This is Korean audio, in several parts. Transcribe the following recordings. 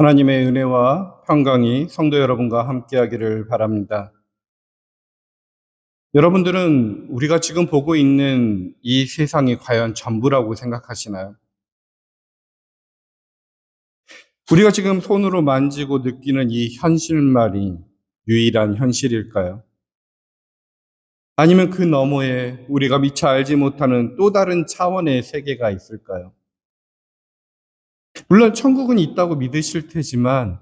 하나님의 은혜와 평강이 성도 여러분과 함께하기를 바랍니다. 여러분들은 우리가 지금 보고 있는 이 세상이 과연 전부라고 생각하시나요? 우리가 지금 손으로 만지고 느끼는 이 현실만이 유일한 현실일까요? 아니면 그 너머에 우리가 미처 알지 못하는 또 다른 차원의 세계가 있을까요? 물론 천국은 있다고 믿으실 테지만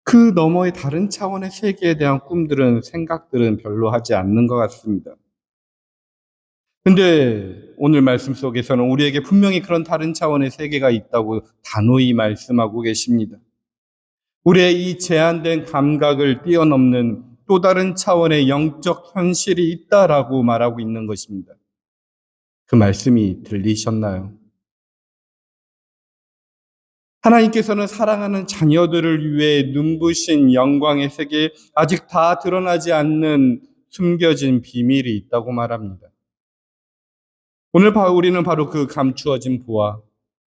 그 너머의 다른 차원의 세계에 대한 꿈들은, 생각들은 별로 하지 않는 것 같습니다. 근데 오늘 말씀 속에서는 우리에게 분명히 그런 다른 차원의 세계가 있다고 단호히 말씀하고 계십니다. 우리의 이 제한된 감각을 뛰어넘는 또 다른 차원의 영적 현실이 있다라고 말하고 있는 것입니다. 그 말씀이 들리셨나요? 하나님께서는 사랑하는 자녀들을 위해 눈부신 영광의 세계에 아직 다 드러나지 않는 숨겨진 비밀이 있다고 말합니다. 오늘 우리는 바로 그 감추어진 부와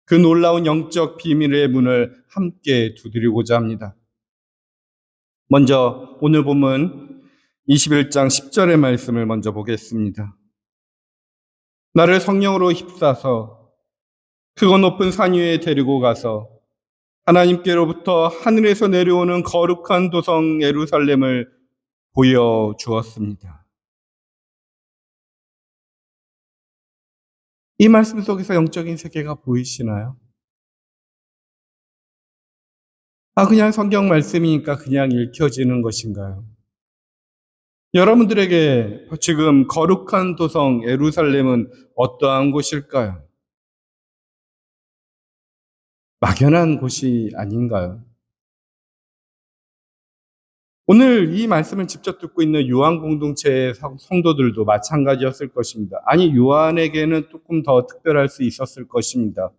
그 놀라운 영적 비밀의 문을 함께 두드리고자 합니다. 먼저 오늘 본문 21장 10절의 말씀을 먼저 보겠습니다. 나를 성령으로 휩싸서 크고 높은 산 위에 데리고 가서 하나님께로부터 하늘에서 내려오는 거룩한 도성 예루살렘을 보여주었습니다. 이 말씀 속에서 영적인 세계가 보이시나요? 그냥 성경 말씀이니까 그냥 읽혀지는 것인가요? 여러분들에게 지금 거룩한 도성 예루살렘은 어떠한 곳일까요? 막연한 곳이 아닌가요? 오늘 이 말씀을 직접 듣고 있는 요한 공동체의 성도들도 마찬가지였을 것입니다. 아니, 요한에게는 조금 더 특별할 수 있었을 것입니다.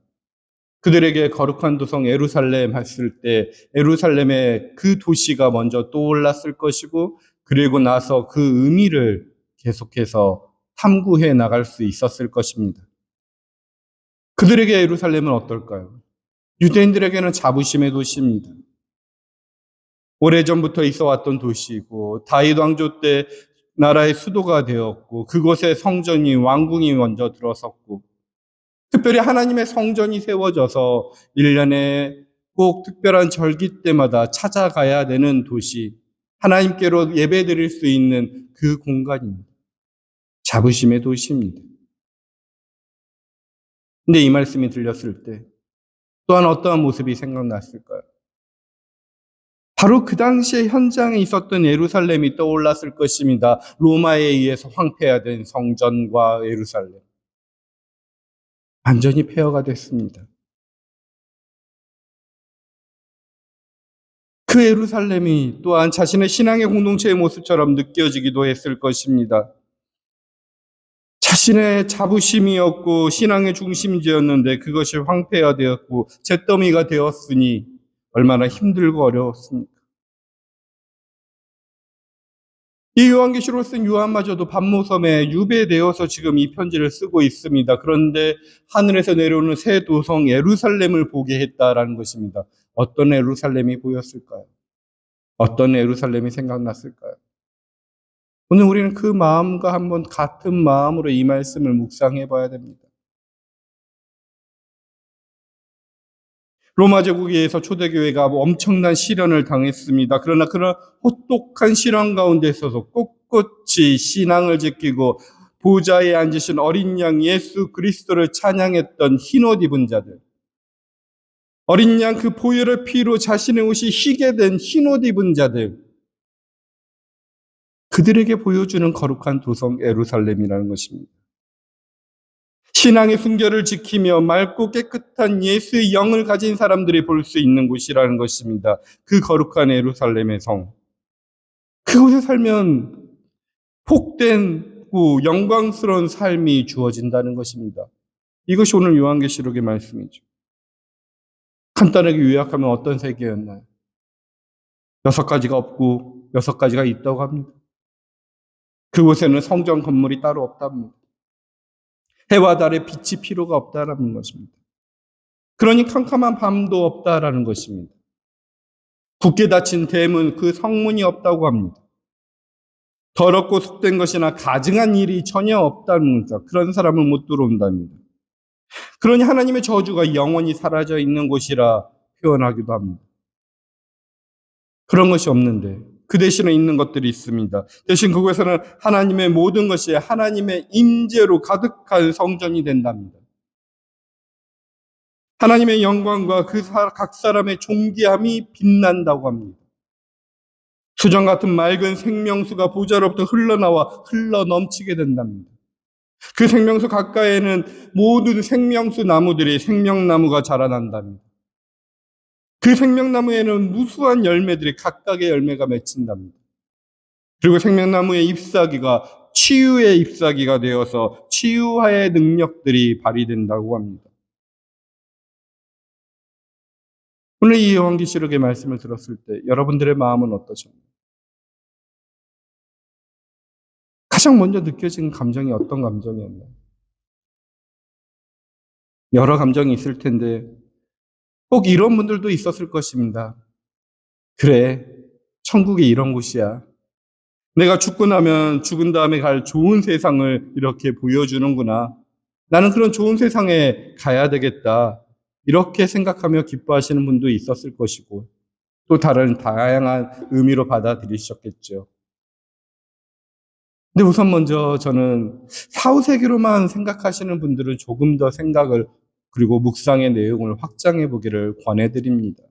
그들에게 거룩한 도성 예루살렘 했을 때 예루살렘의 그 도시가 먼저 떠올랐을 것이고, 그리고 나서 그 의미를 계속해서 탐구해 나갈 수 있었을 것입니다. 그들에게 예루살렘은 어떨까요? 유대인들에게는 자부심의 도시입니다. 오래전부터 있어 왔던 도시이고 다윗 왕조 때 나라의 수도가 되었고 그곳에 성전이 왕궁이 먼저 들어섰고 특별히 하나님의 성전이 세워져서 1년에 꼭 특별한 절기 때마다 찾아가야 되는 도시, 하나님께로 예배드릴 수 있는 그 공간입니다. 자부심의 도시입니다. 근데 이 말씀이 들렸을 때 또한 어떠한 모습이 생각났을까요? 바로 그 당시에 현장에 있었던 예루살렘이 떠올랐을 것입니다. 로마에 의해서 황폐화된 성전과 예루살렘. 완전히 폐허가 됐습니다. 그 예루살렘이 또한 자신의 신앙의 공동체의 모습처럼 느껴지기도 했을 것입니다. 자신의 자부심이었고 신앙의 중심지였는데 그것이 황폐화되었고 잿더미가 되었으니 얼마나 힘들고 어려웠습니까? 이 요한계시록을 쓴 요한마저도 반모섬에 유배되어서 지금 이 편지를 쓰고 있습니다. 그런데 하늘에서 내려오는 새 도성 예루살렘을 보게 했다라는 것입니다. 어떤 예루살렘이 보였을까요? 어떤 예루살렘이 생각났을까요? 오늘 우리는 그 마음과 한번 같은 마음으로 이 말씀을 묵상해 봐야 됩니다. 로마 제국에 의해서 초대교회가 엄청난 시련을 당했습니다. 그러나 그런 혹독한 시련 가운데 있어서 꼿꼿이 신앙을 지키고 보좌에 앉으신 어린 양 예수 그리스도를 찬양했던 흰옷 입은 자들, 어린 양 그 보혈의 피로 자신의 옷이 희게 된 흰옷 입은 자들, 그들에게 보여주는 거룩한 도성 예루살렘이라는 것입니다. 신앙의 순결을 지키며 맑고 깨끗한 예수의 영을 가진 사람들이 볼 수 있는 곳이라는 것입니다. 그 거룩한 예루살렘의 성. 그곳에 살면 복되고 영광스러운 삶이 주어진다는 것입니다. 이것이 오늘 요한계시록의 말씀이죠. 간단하게 요약하면 어떤 세계였나요? 6가지가 없고 6가지가 있다고 합니다. 그곳에는 성전 건물이 따로 없답니다. 해와 달의 빛이 필요가 없다는 것입니다. 그러니 캄캄한 밤도 없다라는 것입니다. 굳게 닫힌 대문, 그 성문이 없다고 합니다. 더럽고 속된 것이나 가증한 일이 전혀 없다는 거죠. 그런 사람은 못 들어온답니다. 그러니 하나님의 저주가 영원히 사라져 있는 곳이라 표현하기도 합니다. 그런 것이 없는데 그 대신에 있는 것들이 있습니다. 대신 그곳에서는 하나님의 모든 것이 하나님의 임재로 가득한 성전이 된답니다. 하나님의 영광과 각 사람의 존귀함이 빛난다고 합니다. 수정 같은 맑은 생명수가 보좌로부터 흘러나와 흘러넘치게 된답니다. 그 생명수 가까이에는 모든 생명수 나무들이 생명나무가 자라난답니다. 그 생명나무에는 무수한 열매들이 각각의 열매가 맺힌답니다. 그리고 생명나무의 잎사귀가 치유의 잎사귀가 되어서 치유의 능력들이 발휘된다고 합니다. 오늘 이 요한계시록의 말씀을 들었을 때 여러분들의 마음은 어떠십니까? 가장 먼저 느껴진 감정이 어떤 감정이었나요? 여러 감정이 있을 텐데 꼭 이런 분들도 있었을 것입니다. 그래, 천국이 이런 곳이야. 내가 죽고 나면 죽은 다음에 갈 좋은 세상을 이렇게 보여주는구나. 나는 그런 좋은 세상에 가야 되겠다. 이렇게 생각하며 기뻐하시는 분도 있었을 것이고, 또 다른 다양한 의미로 받아들이셨겠죠. 근데 우선 먼저 저는 사후세계로만 생각하시는 분들은 조금 더 생각을 그리고 묵상의 내용을 확장해 보기를 권해드립니다.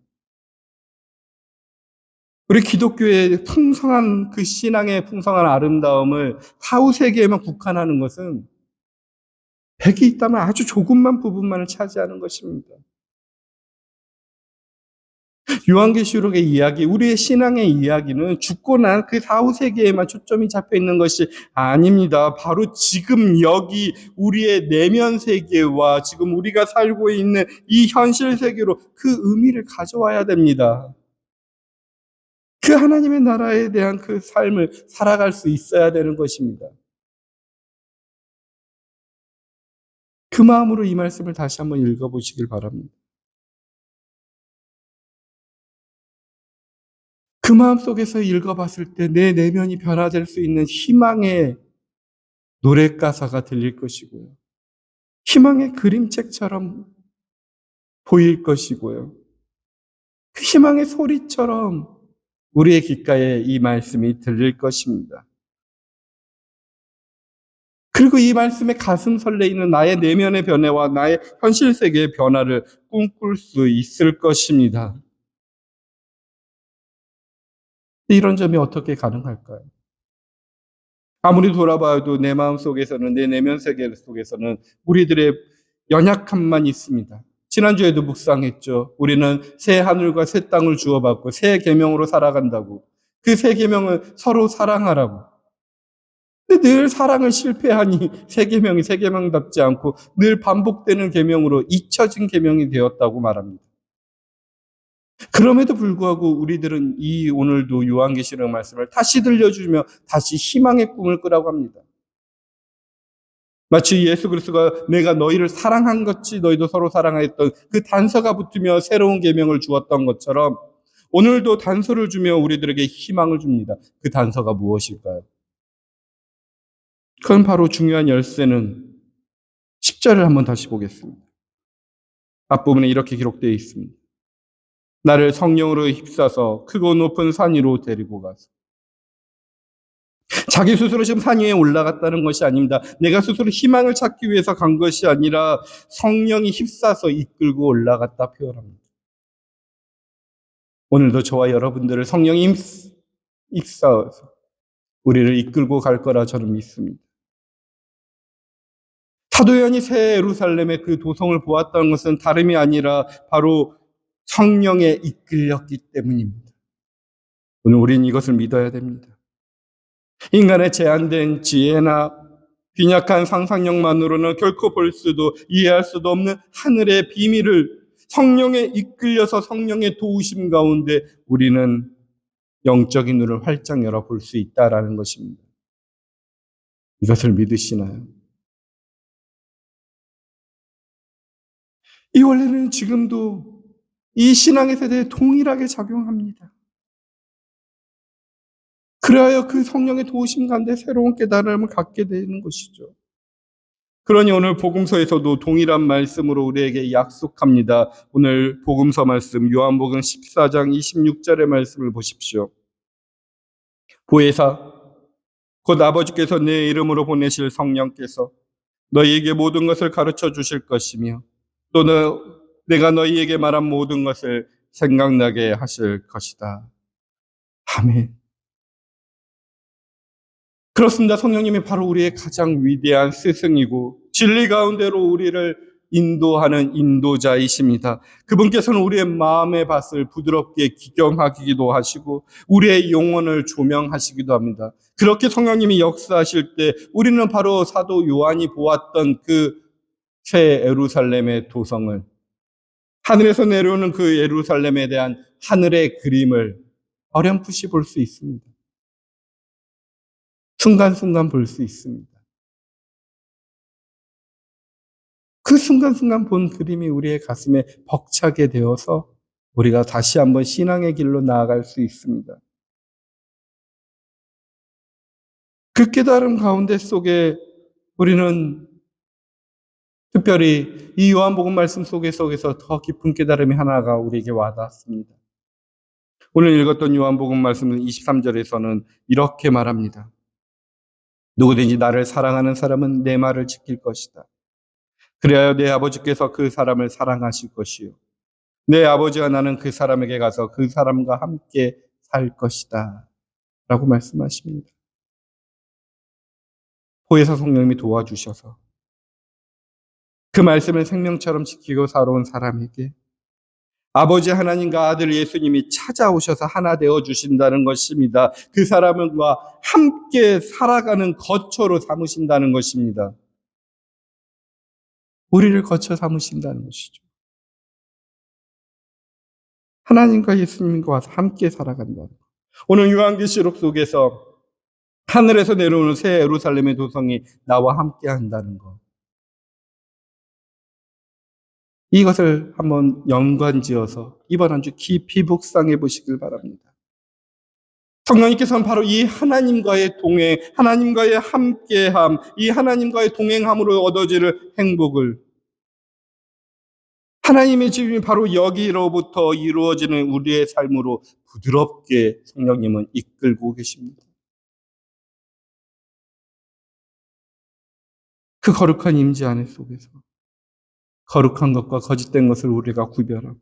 우리 기독교의 풍성한 그 신앙의 풍성한 아름다움을 사후세계에만 국한하는 것은 백이 있다면 아주 조금만 부분만을 차지하는 것입니다. 요한계시록의 이야기, 우리의 신앙의 이야기는 죽고 난 그 사후 세계에만 초점이 잡혀 있는 것이 아닙니다. 바로 지금 여기 우리의 내면 세계와 지금 우리가 살고 있는 이 현실 세계로 그 의미를 가져와야 됩니다. 그 하나님의 나라에 대한 그 삶을 살아갈 수 있어야 되는 것입니다. 그 마음으로 이 말씀을 다시 한번 읽어보시길 바랍니다. 그 마음 속에서 읽어봤을 때 내 내면이 변화될 수 있는 희망의 노래 가사가 들릴 것이고요. 희망의 그림책처럼 보일 것이고요. 그 희망의 소리처럼 우리의 귓가에 이 말씀이 들릴 것입니다. 그리고 이 말씀에 가슴 설레이는 나의 내면의 변화와 나의 현실 세계의 변화를 꿈꿀 수 있을 것입니다. 이런 점이 어떻게 가능할까요? 아무리 돌아봐도 내 마음 속에서는, 내 내면 세계 속에서는 우리들의 연약함만 있습니다. 지난주에도 묵상했죠. 우리는 새 하늘과 새 땅을 주어받고 새 계명으로 살아간다고. 그 새 계명은 서로 사랑하라고. 근데 늘 사랑을 실패하니 새 계명이 새 계명답지 않고 늘 반복되는 계명으로 잊혀진 계명이 되었다고 말합니다. 그럼에도 불구하고 우리들은 이 오늘도 요한계시록 말씀을 다시 들려주며 다시 희망의 꿈을 꾸라고 합니다. 마치 예수 그리스도가 내가 너희를 사랑한 것이 너희도 서로 사랑하였던 그 단서가 붙으며 새로운 계명을 주었던 것처럼 오늘도 단서를 주며 우리들에게 희망을 줍니다. 그 단서가 무엇일까요? 그건 바로 중요한 열쇠는 10절을 한번 다시 보겠습니다. 앞부분에 이렇게 기록되어 있습니다. 나를 성령으로 휩싸서 크고 높은 산 위로 데리고 가서 자기 스스로 지금 산 위에 올라갔다는 것이 아닙니다. 내가 스스로 희망을 찾기 위해서 간 것이 아니라 성령이 휩싸서 이끌고 올라갔다 표현합니다. 오늘도 저와 여러분들을 성령이 휩싸서 우리를 이끌고 갈 거라 저는 믿습니다. 사도 요한이 새 예루살렘의 그 도성을 보았다는 것은 다름이 아니라 바로 성령에 이끌렸기 때문입니다. 오늘 우리는 이것을 믿어야 됩니다. 인간의 제한된 지혜나 빈약한 상상력만으로는 결코 볼 수도 이해할 수도 없는 하늘의 비밀을 성령에 이끌려서 성령의 도우심 가운데 우리는 영적인 눈을 활짝 열어 볼 수 있다라는 것입니다. 이것을 믿으시나요? 이 원리는 지금도 이 신앙의 세대에 동일하게 작용합니다. 그래야 그 성령의 도우심 가운데 새로운 깨달음을 갖게 되는 것이죠. 그러니 오늘 복음서에서도 동일한 말씀으로 우리에게 약속합니다. 오늘 복음서 말씀 요한복음 14장 26절의 말씀을 보십시오. 보혜사 곧 아버지께서 내 이름으로 보내실 성령께서 너희에게 모든 것을 가르쳐 주실 것이며 또 내가 너희에게 말한 모든 것을 생각나게 하실 것이다. 아멘. 그렇습니다. 성령님이 바로 우리의 가장 위대한 스승이고 진리 가운데로 우리를 인도하는 인도자이십니다. 그분께서는 우리의 마음의 밭을 부드럽게 기경하기도 하시고 우리의 영혼을 조명하시기도 합니다. 그렇게 성령님이 역사하실 때 우리는 바로 사도 요한이 보았던 그 새 예루살렘의 도성을, 하늘에서 내려오는 그 예루살렘에 대한 하늘의 그림을 어렴풋이 볼 수 있습니다. 순간순간 볼 수 있습니다. 그 순간순간 본 그림이 우리의 가슴에 벅차게 되어서 우리가 다시 한번 신앙의 길로 나아갈 수 있습니다. 그 깨달음 가운데 속에 우리는 특별히 이 요한복음 말씀 속에서 더 깊은 깨달음이 하나가 우리에게 와닿습니다. 오늘 읽었던 요한복음 말씀 23절에서는 이렇게 말합니다. 누구든지 나를 사랑하는 사람은 내 말을 지킬 것이다. 그래야 내 아버지께서 그 사람을 사랑하실 것이요. 내 아버지와 나는 그 사람에게 가서 그 사람과 함께 살 것이다. 라고 말씀하십니다. 보혜사 성령님이 도와주셔서 그 말씀을 생명처럼 지키고 살아온 사람에게 아버지 하나님과 아들 예수님이 찾아오셔서 하나 되어 주신다는 것입니다. 그 사람과 함께 살아가는 거처로 삼으신다는 것입니다. 우리를 거처 삼으신다는 것이죠. 하나님과 예수님과 와서 함께 살아간다는 것. 오늘 요한계시록 속에서 하늘에서 내려오는 새 예루살렘의 도성이 나와 함께 한다는 것. 이것을 한번 연관지어서 이번 한 주 깊이 묵상해 보시길 바랍니다. 성령님께서는 바로 이 하나님과의 동행, 하나님과의 함께함, 이 하나님과의 동행함으로 얻어지는 행복을, 하나님의 집이 바로 여기로부터 이루어지는 우리의 삶으로 부드럽게 성령님은 이끌고 계십니다. 그 거룩한 임재 안에 속에서 거룩한 것과 거짓된 것을 우리가 구별하고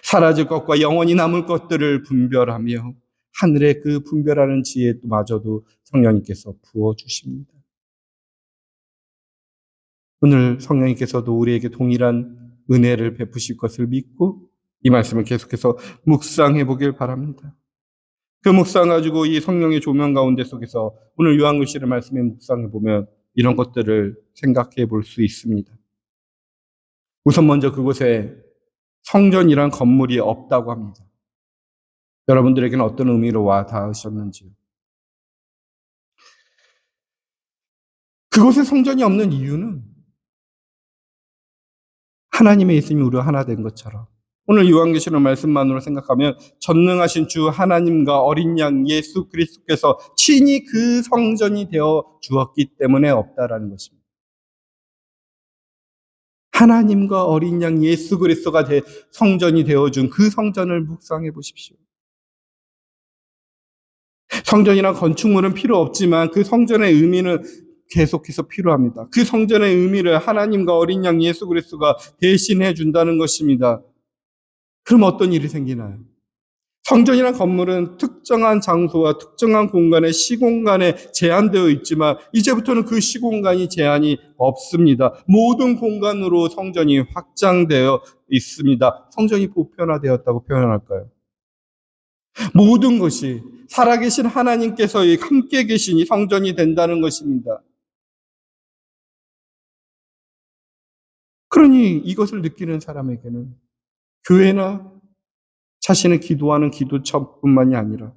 사라질 것과 영원히 남을 것들을 분별하며 하늘의 그 분별하는 지혜마저도 성령님께서 부어주십니다. 오늘 성령님께서도 우리에게 동일한 은혜를 베푸실 것을 믿고 이 말씀을 계속해서 묵상해 보길 바랍니다. 그 묵상 가지고 이 성령의 조명 가운데 속에서 오늘 요한계시록 말씀에 묵상해 보면 이런 것들을 생각해 볼 수 있습니다. 우선 먼저 그곳에 성전이란 건물이 없다고 합니다. 여러분들에게는 어떤 의미로 와 닿으셨는지요? 그곳에 성전이 없는 이유는 하나님의 예수님이 우리와 하나 된 것처럼 오늘 요한계시록 말씀만으로 생각하면 전능하신 주 하나님과 어린 양 예수 그리스도께서 친히 그 성전이 되어 주었기 때문에 없다라는 것입니다. 하나님과 어린 양 예수 그리스도가 성전이 되어준 그 성전을 묵상해 보십시오. 성전이란 건축물은 필요 없지만 그 성전의 의미는 계속해서 필요합니다. 그 성전의 의미를 하나님과 어린 양 예수 그리스도가 대신해 준다는 것입니다. 그럼 어떤 일이 생기나요? 성전이란 건물은 특정한 장소와 특정한 공간에 시공간에 제한되어 있지만 이제부터는 그 시공간이 제한이 없습니다. 모든 공간으로 성전이 확장되어 있습니다. 성전이 보편화되었다고 표현할까요? 모든 것이 살아계신 하나님께서 함께 계신 이 성전이 된다는 것입니다. 그러니 이것을 느끼는 사람에게는 교회나 자신의 기도하는 기도처뿐만이 아니라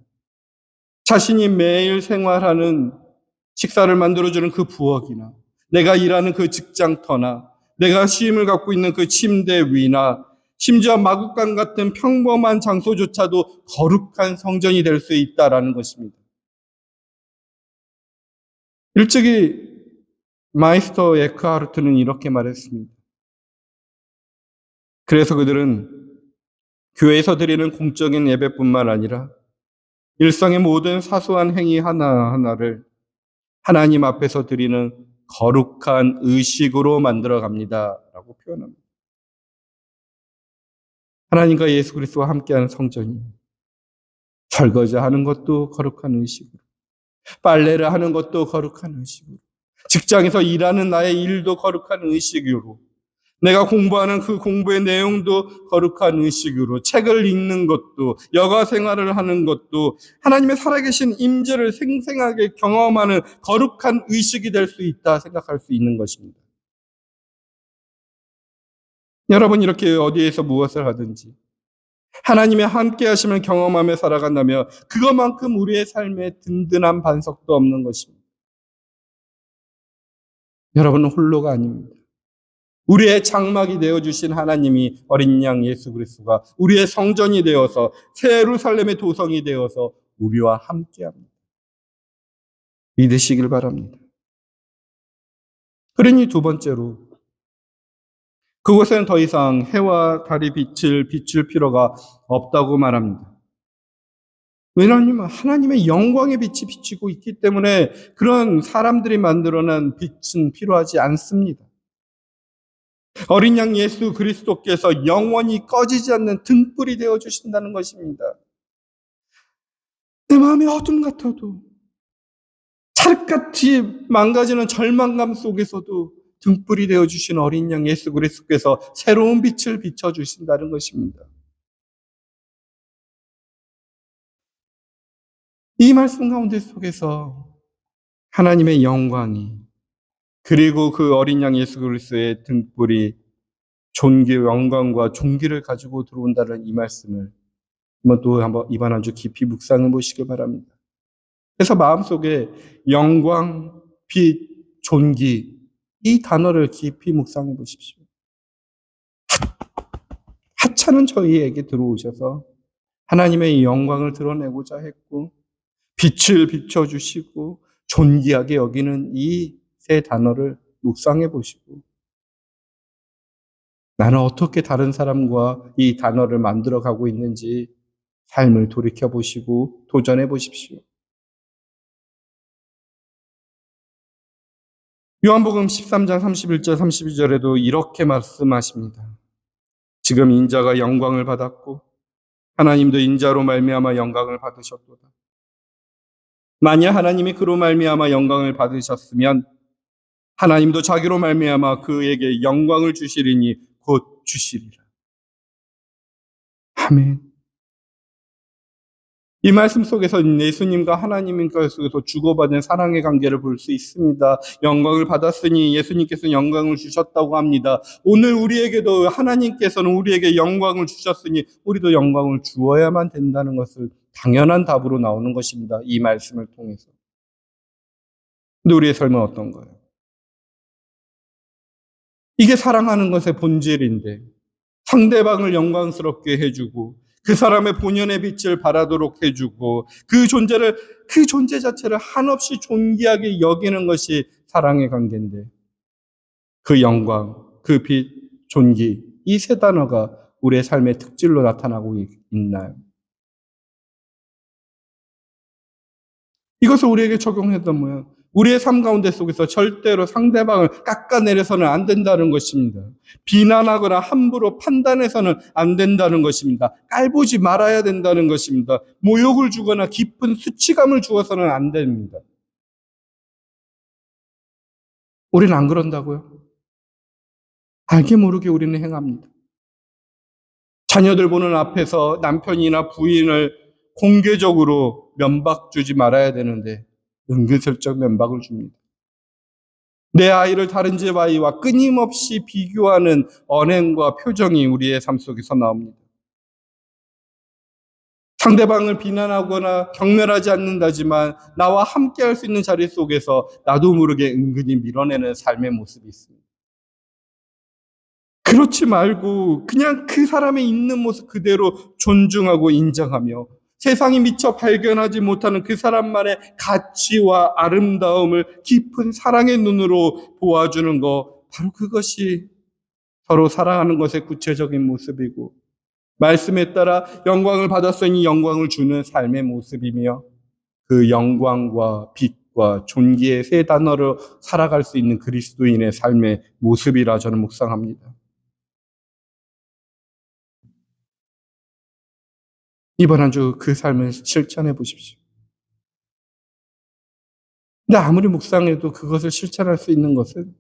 자신이 매일 생활하는 식사를 만들어주는 그 부엌이나 내가 일하는 그 직장터나 내가 쉼을 갖고 있는 그 침대 위나 심지어 마구간 같은 평범한 장소조차도 거룩한 성전이 될 수 있다라는 것입니다. 일찍이 마이스터 에크하르트는 이렇게 말했습니다. 그래서 그들은 교회에서 드리는 공적인 예배뿐만 아니라 일상의 모든 사소한 행위 하나하나를 하나님 앞에서 드리는 거룩한 의식으로 만들어 갑니다. 라고 표현합니다. 하나님과 예수 그리스도와 함께하는 성전이 설거지하는 것도 거룩한 의식으로, 빨래를 하는 것도 거룩한 의식으로, 직장에서 일하는 나의 일도 거룩한 의식으로, 내가 공부하는 그 공부의 내용도 거룩한 의식으로, 책을 읽는 것도, 여가 생활을 하는 것도 하나님의 살아계신 임재를 생생하게 경험하는 거룩한 의식이 될 수 있다 생각할 수 있는 것입니다. 여러분, 이렇게 어디에서 무엇을 하든지 하나님의 함께 하심을 경험하며 살아간다면 그것만큼 우리의 삶에 든든한 반석도 없는 것입니다. 여러분은 홀로가 아닙니다. 우리의 장막이 되어주신 하나님이 어린 양 예수 그리스도가 우리의 성전이 되어서 새 예루살렘의 도성이 되어서 우리와 함께합니다. 믿으시길 바랍니다. 그러니 두 번째로, 그곳에는 더 이상 해와 달이 빛을 비출 필요가 없다고 말합니다. 왜냐하면 하나님의 영광의 빛이 비치고 있기 때문에 그런 사람들이 만들어낸 빛은 필요하지 않습니다. 어린 양 예수 그리스도께서 영원히 꺼지지 않는 등불이 되어주신다는 것입니다. 내 마음이 어둠 같아도, 찰같이 망가지는 절망감 속에서도 등불이 되어주신 어린 양 예수 그리스도께서 새로운 빛을 비춰주신다는 것입니다. 이 말씀 가운데 속에서 하나님의 영광이, 그리고 그 어린 양 예수 그리스도의 등불이 존귀, 영광과 존귀를 가지고 들어온다는 이 말씀을 한번 이번 한 주 깊이 묵상해 보시길 바랍니다. 그래서 마음속에 영광, 빛, 존귀 이 단어를 깊이 묵상해 보십시오. 하찮은 저희에게 들어오셔서 하나님의 영광을 드러내고자 했고 빛을 비춰주시고 존귀하게 여기는 이 세 단어를 묵상해 보시고 나는 어떻게 다른 사람과 이 단어를 만들어가고 있는지 삶을 돌이켜보시고 도전해 보십시오. 요한복음 13장 31절 32절에도 이렇게 말씀하십니다. 지금 인자가 영광을 받았고 하나님도 인자로 말미암아 영광을 받으셨도다. 만약 하나님이 그로 말미암아 영광을 받으셨으면 하나님도 자기로 말미암아 그에게 영광을 주시리니 곧 주시리라. 아멘. 이 말씀 속에서 예수님과 하나님과 속에서 주고받은 사랑의 관계를 볼 수 있습니다. 영광을 받았으니 예수님께서는 영광을 주셨다고 합니다. 오늘 우리에게도 하나님께서는 우리에게 영광을 주셨으니 우리도 영광을 주어야만 된다는 것을 당연한 답으로 나오는 것입니다. 이 말씀을 통해서. 근데 우리의 삶은 어떤가요? 이게 사랑하는 것의 본질인데 상대방을 영광스럽게 해주고 그 사람의 본연의 빛을 발하도록 해주고 그 존재 자체를 한없이 존귀하게 여기는 것이 사랑의 관계인데 그 영광, 그 빛, 존귀 이 세 단어가 우리의 삶의 특질로 나타나고 있나요? 이것을 우리에게 적용했다면 우리의 삶 가운데 속에서 절대로 상대방을 깎아내려서는 안 된다는 것입니다. 비난하거나 함부로 판단해서는 안 된다는 것입니다. 깔보지 말아야 된다는 것입니다. 모욕을 주거나 깊은 수치감을 주어서는 안 됩니다. 우리는 안 그런다고요? 알게 모르게 우리는 행합니다. 자녀들 보는 앞에서 남편이나 부인을 공개적으로 면박 주지 말아야 되는데 은근슬쩍 면박을 줍니다. 내 아이를 다른 집 아이와 끊임없이 비교하는 언행과 표정이 우리의 삶 속에서 나옵니다. 상대방을 비난하거나 경멸하지 않는다지만 나와 함께 할 수 있는 자리 속에서 나도 모르게 은근히 밀어내는 삶의 모습이 있습니다. 그렇지 말고 그냥 그 사람의 있는 모습 그대로 존중하고 인정하며 세상이 미처 발견하지 못하는 그 사람만의 가치와 아름다움을 깊은 사랑의 눈으로 보아주는 것, 바로 그것이 서로 사랑하는 것의 구체적인 모습이고, 말씀에 따라 영광을 받았으니 영광을 주는 삶의 모습이며, 그 영광과 빛과 존귀의 세 단어로 살아갈 수 있는 그리스도인의 삶의 모습이라 저는 묵상합니다. 이번 한 주 그 삶을 실천해 보십시오. 근데 아무리 묵상해도 그것을 실천할 수 있는 것은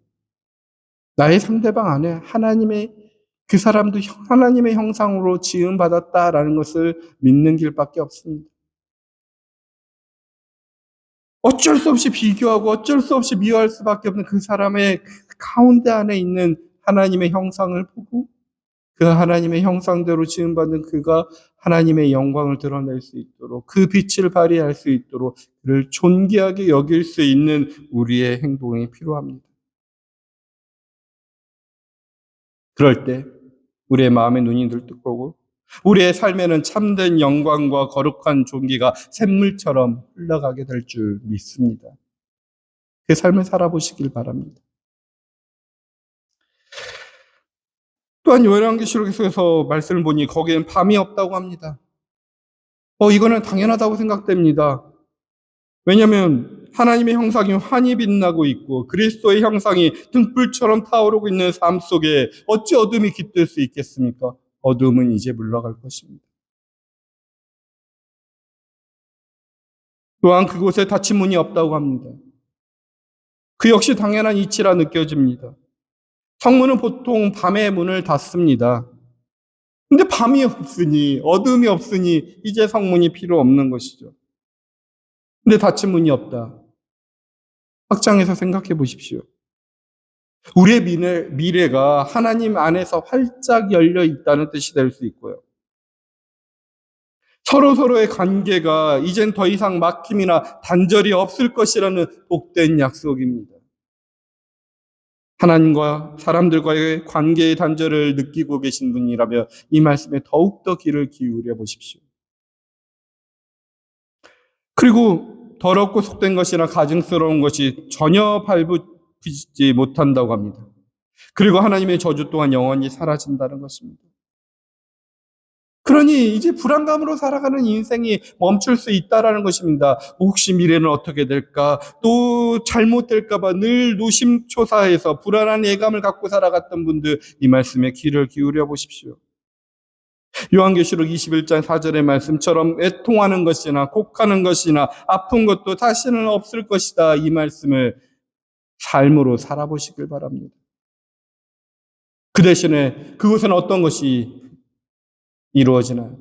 나의 상대방 안에 하나님의, 그 사람도 하나님의 형상으로 지음받았다라는 것을 믿는 길밖에 없습니다. 어쩔 수 없이 비교하고 어쩔 수 없이 미워할 수밖에 없는 그 사람의 그 가운데 안에 있는 하나님의 형상을 보고, 그 하나님의 형상대로 지음받은 그가 하나님의 영광을 드러낼 수 있도록, 그 빛을 발휘할 수 있도록 그를 존귀하게 여길 수 있는 우리의 행동이 필요합니다. 그럴 때 우리의 마음의 눈이 늘 뜨거고 우리의 삶에는 참된 영광과 거룩한 존귀가 샘물처럼 흘러가게 될 줄 믿습니다. 그 삶을 살아보시길 바랍니다. 또한 요한계시록에서 말씀을 보니 거기엔 밤이 없다고 합니다. 이거는 당연하다고 생각됩니다. 왜냐하면 하나님의 형상이 환히 빛나고 있고 그리스도의 형상이 등불처럼 타오르고 있는 삶 속에 어찌 어둠이 깃들 수 있겠습니까? 어둠은 이제 물러갈 것입니다. 또한 그곳에 닫힌 문이 없다고 합니다. 그 역시 당연한 이치라 느껴집니다. 성문은 보통 밤에 문을 닫습니다. 근데 밤이 없으니, 어둠이 없으니 이제 성문이 필요 없는 것이죠. 근데 닫힌 문이 없다. 확장해서 생각해 보십시오. 우리의 미래가 하나님 안에서 활짝 열려 있다는 뜻이 될 수 있고요. 서로서로의 관계가 이젠 더 이상 막힘이나 단절이 없을 것이라는 복된 약속입니다. 하나님과 사람들과의 관계의 단절을 느끼고 계신 분이라면 이 말씀에 더욱더 귀를 기울여 보십시오. 그리고 더럽고 속된 것이나 가증스러운 것이 전혀 발붙이지 못한다고 합니다. 그리고 하나님의 저주 또한 영원히 사라진다는 것입니다. 그러니 이제 불안감으로 살아가는 인생이 멈출 수 있다라는 것입니다. 혹시 미래는 어떻게 될까? 또 잘못될까 봐 늘 노심초사해서 불안한 예감을 갖고 살아갔던 분들, 이 말씀에 귀를 기울여 보십시오. 요한계시록 21장 4절의 말씀처럼 애통하는 것이나 곡하는 것이나 아픈 것도 다시는 없을 것이다. 이 말씀을 삶으로 살아보시길 바랍니다. 그 대신에 그곳에는 어떤 것이 이루어지나요?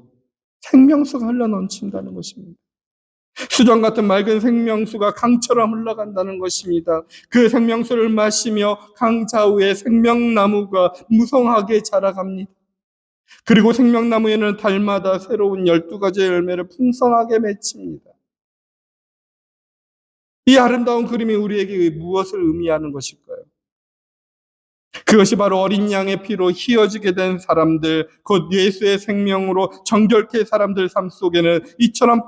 생명수가 흘러넘친다는 것입니다. 수정 같은 맑은 생명수가 강처럼 흘러간다는 것입니다. 그 생명수를 마시며 강 좌우에 생명나무가 무성하게 자라갑니다. 그리고 생명나무에는 달마다 새로운 12가지의 열매를 풍성하게 맺힙니다. 이 아름다운 그림이 우리에게 무엇을 의미하는 것일까요? 그것이 바로 어린 양의 피로 희어지게 된 사람들, 곧 예수의 생명으로 정결케 사람들 삶 속에는 이처럼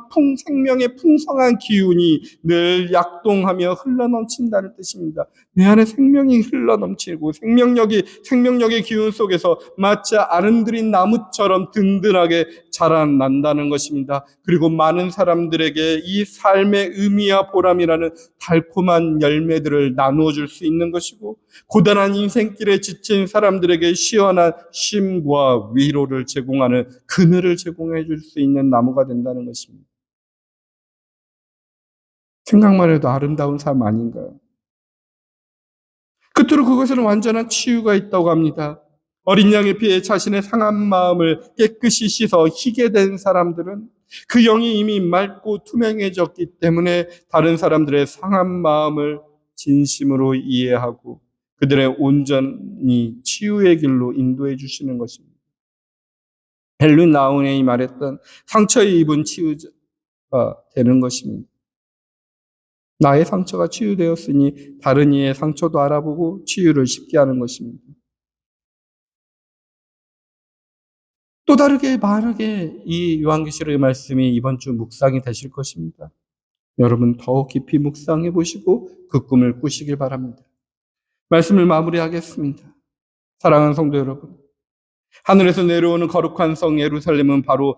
생명의 풍성한 기운이 늘 약동하며 흘러넘친다는 뜻입니다. 내 안에 생명이 흘러넘치고 생명력의 기운 속에서 마치 아름드린 나무처럼 든든하게 자라난다는 것입니다. 그리고 많은 사람들에게 이 삶의 의미와 보람이라는 달콤한 열매들을 나누어 줄 수 있는 것이고, 고단한 인생길에 지친 사람들에게 시원한 쉼과 위로를 제공하는 그늘을 제공해 줄 수 있는 나무가 된다는 것입니다. 생각만 해도 아름다운 삶 아닌가요? 끝으로 그것에는 완전한 치유가 있다고 합니다. 어린 양의 피에 자신의 상한 마음을 깨끗이 씻어 희게 된 사람들은 그 영이 이미 맑고 투명해졌기 때문에 다른 사람들의 상한 마음을 진심으로 이해하고 그들의 온전히 치유의 길로 인도해 주시는 것입니다. 헨리 나우네이 말했던 상처에 입은 치유가 되는 것입니다. 나의 상처가 치유되었으니 다른 이의 상처도 알아보고 치유를 쉽게 하는 것입니다. 또 다르게 많게 이 요한계시록의 말씀이 이번 주 묵상이 되실 것입니다. 여러분 더 깊이 묵상해 보시고 그 꿈을 꾸시길 바랍니다. 말씀을 마무리하겠습니다. 사랑하는 성도 여러분, 하늘에서 내려오는 거룩한 성 예루살렘은 바로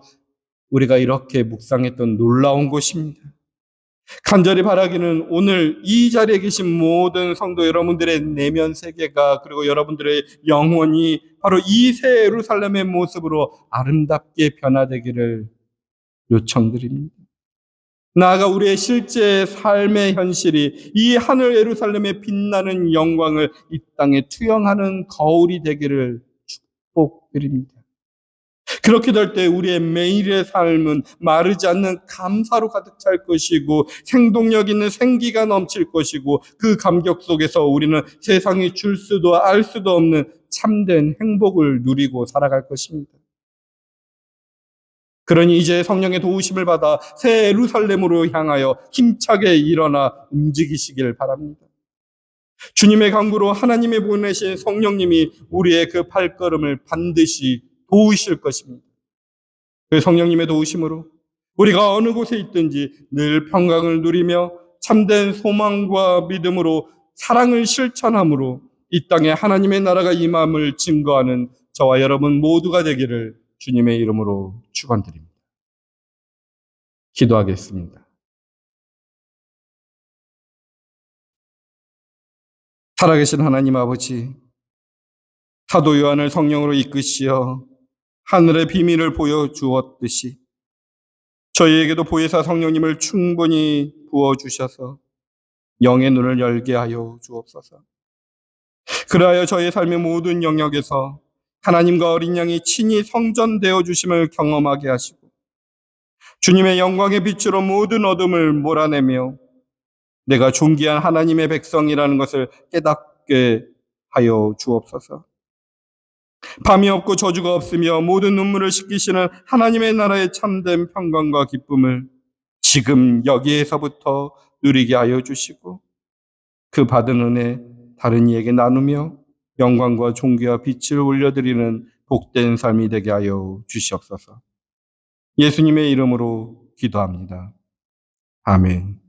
우리가 이렇게 묵상했던 놀라운 곳입니다. 간절히 바라기는 오늘 이 자리에 계신 모든 성도 여러분들의 내면 세계가, 그리고 여러분들의 영혼이 바로 이 새 예루살렘의 모습으로 아름답게 변화되기를 요청드립니다. 나아가 우리의 실제 삶의 현실이 이 하늘 예루살렘의 빛나는 영광을 이 땅에 투영하는 거울이 되기를 축복드립니다. 그렇게 될 때 우리의 매일의 삶은 마르지 않는 감사로 가득 찰 것이고, 생동력 있는 생기가 넘칠 것이고, 그 감격 속에서 우리는 세상이 줄 수도 알 수도 없는 참된 행복을 누리고 살아갈 것입니다. 그러니 이제 성령의 도우심을 받아 새 예루살렘으로 향하여 힘차게 일어나 움직이시길 바랍니다. 주님의 강구로 하나님의 보내신 성령님이 우리의 그 발걸음을 반드시 도우실 것입니다. 그 성령님의 도우심으로 우리가 어느 곳에 있든지 늘 평강을 누리며 참된 소망과 믿음으로 사랑을 실천함으로 이 땅에 하나님의 나라가 임함을 증거하는 저와 여러분 모두가 되기를 주님의 이름으로 축원드립니다. 기도하겠습니다. 살아계신 하나님 아버지, 사도 요한을 성령으로 이끄시어 하늘의 비밀을 보여주었듯이 저희에게도 보혜사 성령님을 충분히 부어주셔서 영의 눈을 열게 하여 주옵소서. 그리하여 저의 삶의 모든 영역에서 하나님과 어린 양이 친히 성전되어 주심을 경험하게 하시고 주님의 영광의 빛으로 모든 어둠을 몰아내며 내가 존귀한 하나님의 백성이라는 것을 깨닫게 하여 주옵소서. 밤이 없고 저주가 없으며 모든 눈물을 씻기시는 하나님의 나라의 참된 평강과 기쁨을 지금 여기에서부터 누리게 하여 주시고 그 받은 은혜 다른 이에게 나누며 영광과 존귀와 빛을 올려드리는 복된 삶이 되게 하여 주시옵소서. 예수님의 이름으로 기도합니다. 아멘.